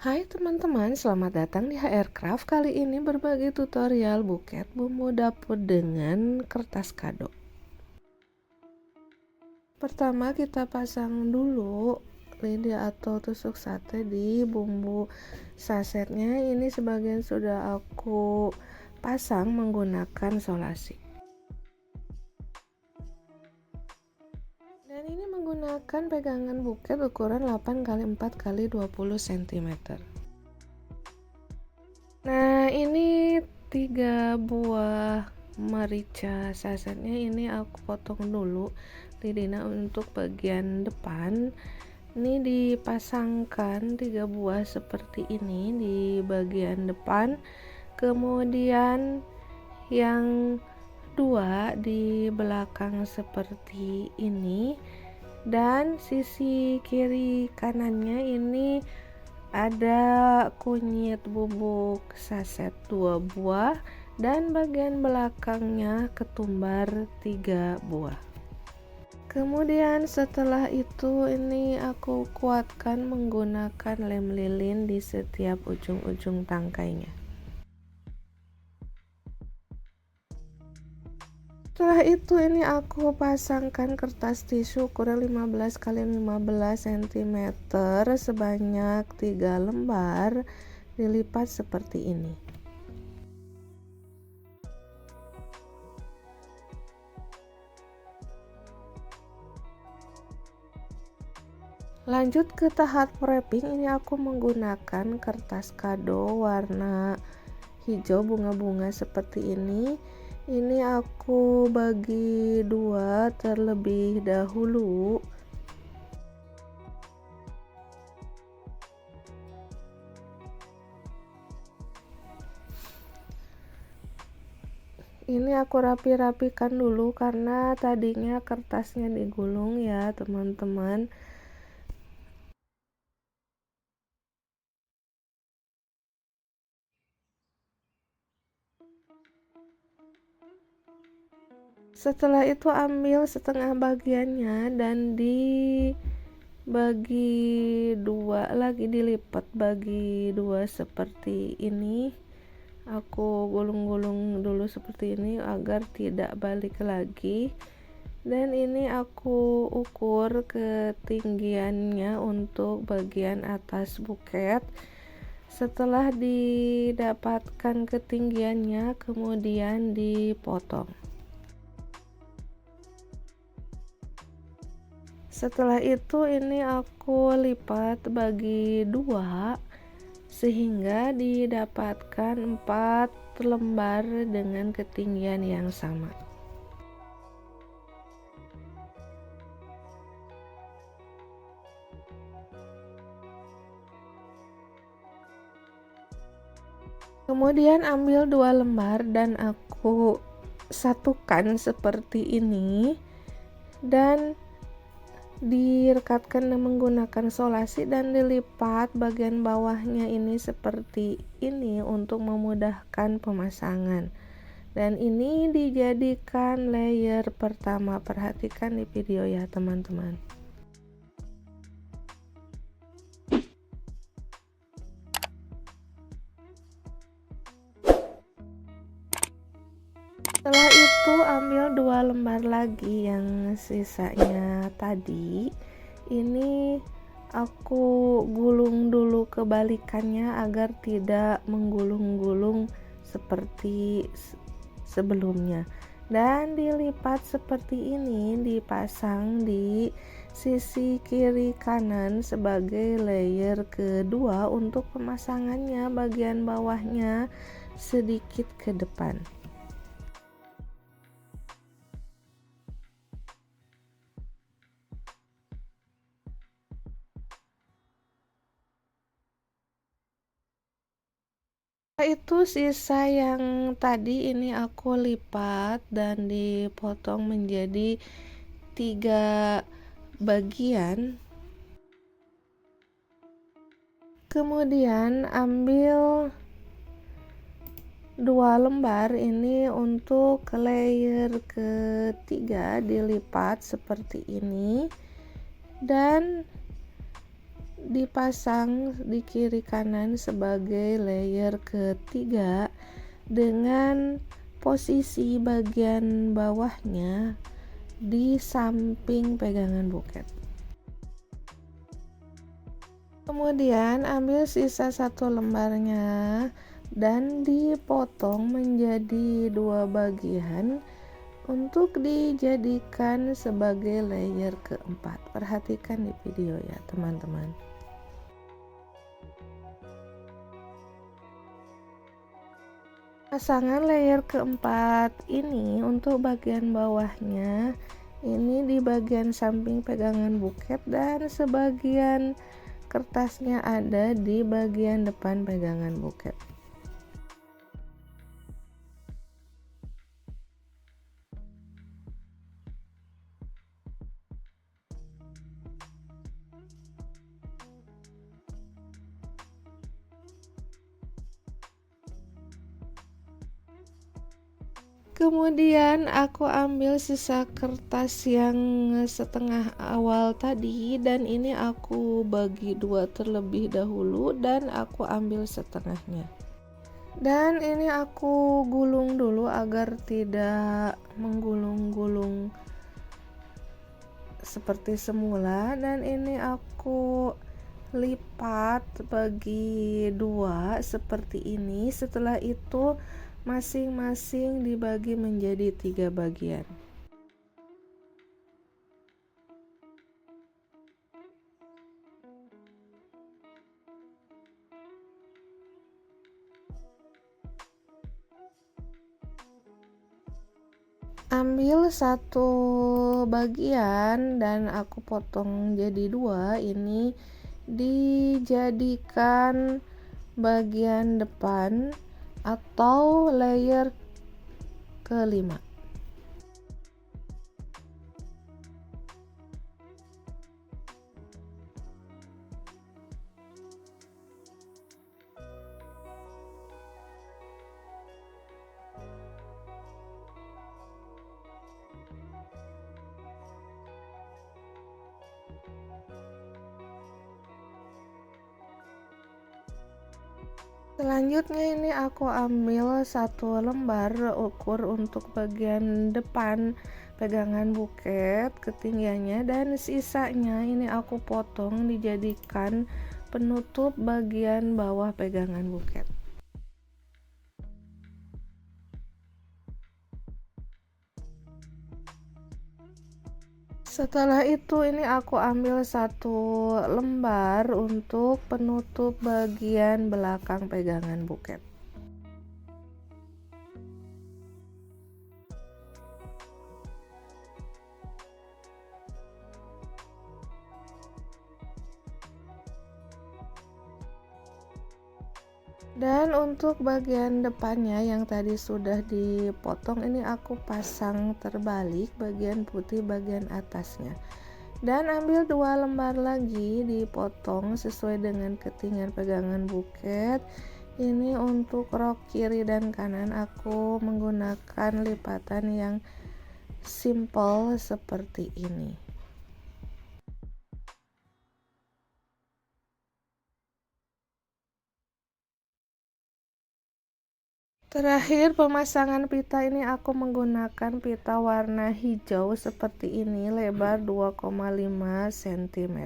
Hai teman-teman, selamat datang di HR Craft. Kali ini berbagi tutorial buket bumbu dapur dengan kertas kado. Pertama kita pasang dulu lidi atau tusuk sate di bumbu sasetnya. Ini sebagian sudah aku pasang menggunakan solasi. Dan ini menggunakan pegangan buket ukuran 8x4x20 cm. Nah, ini 3 buah merica sasetnya ini aku potong dulu lidina untuk bagian depan. Ini dipasangkan 3 buah seperti ini di bagian depan, kemudian yang 2 di belakang seperti ini, dan sisi kiri kanannya ini ada kunyit bubuk saset 2 buah dan bagian belakangnya ketumbar 3 buah. Kemudian setelah itu ini aku kuatkan menggunakan lem lilin di setiap ujung-ujung tangkainya. Setelah itu ini aku pasangkan kertas tisu ukuran 15x15 cm sebanyak 3 lembar, dilipat seperti ini. Lanjut ke tahap wrapping. Ini aku menggunakan kertas kado warna hijau bunga-bunga seperti ini. Ini aku bagi 2 terlebih dahulu. Ini aku rapi-rapikan dulu karena tadinya kertasnya digulung ya teman-teman. Setelah itu ambil setengah bagiannya dan dibagi 2 lagi, dilipat bagi 2 seperti ini. Aku gulung-gulung dulu seperti ini agar tidak balik lagi. Dan ini aku ukur ketinggiannya untuk bagian atas buket. Setelah didapatkan ketinggiannya, kemudian dipotong. Setelah itu ini aku lipat bagi 2 sehingga didapatkan 4 lembar dengan ketinggian yang sama. Kemudian ambil 2 lembar dan aku satukan seperti ini dan direkatkan menggunakan solasi dan dilipat bagian bawahnya ini seperti ini untuk memudahkan pemasangan. Dan ini dijadikan layer pertama. Perhatikan di video ya teman-teman. Setelah itu ambil 2 lembar lagi yang sisanya tadi. Ini aku gulung dulu kebalikannya agar tidak menggulung-gulung seperti sebelumnya, dan dilipat seperti ini, dipasang di sisi kiri kanan sebagai layer kedua. Untuk pemasangannya bagian bawahnya sedikit ke depan. Itu sisa yang tadi ini aku lipat dan dipotong menjadi 3 bagian. Kemudian ambil 2 lembar ini untuk layer ketiga, dilipat seperti ini dan dipasang di kiri kanan sebagai layer ketiga dengan posisi bagian bawahnya di samping pegangan buket. Kemudian ambil sisa satu lembarnya dan dipotong menjadi dua bagian untuk dijadikan sebagai layer keempat. Perhatikan di video ya teman-teman. Pasangan layer keempat ini untuk bagian bawahnya ini di bagian samping pegangan buket dan sebagian kertasnya ada di bagian depan pegangan buket. Kemudian aku ambil sisa kertas yang setengah awal tadi dan ini aku bagi dua terlebih dahulu dan aku ambil setengahnya. Dan ini aku gulung dulu agar tidak menggulung-gulung seperti semula, dan ini aku lipat bagi dua seperti ini. Setelah itu masing-masing dibagi menjadi 3 bagian. Ambil satu bagian dan aku potong jadi dua, ini dijadikan bagian depan atau layer kelima. Selanjutnya ini aku ambil satu lembar ukur untuk bagian depan pegangan buket ketinggiannya, dan sisanya ini aku potong dijadikan penutup bagian bawah pegangan buket. Setelah itu ini aku ambil satu lembar untuk penutup bagian belakang pegangan buket. Dan untuk bagian depannya yang tadi sudah dipotong ini aku pasang terbalik, bagian putih bagian atasnya. Dan ambil dua lembar lagi dipotong sesuai dengan ketinggian pegangan buket. Ini untuk rok kiri dan kanan aku menggunakan lipatan yang simple seperti ini. Terakhir pemasangan pita ini aku menggunakan pita warna hijau seperti ini, lebar 2,5 cm.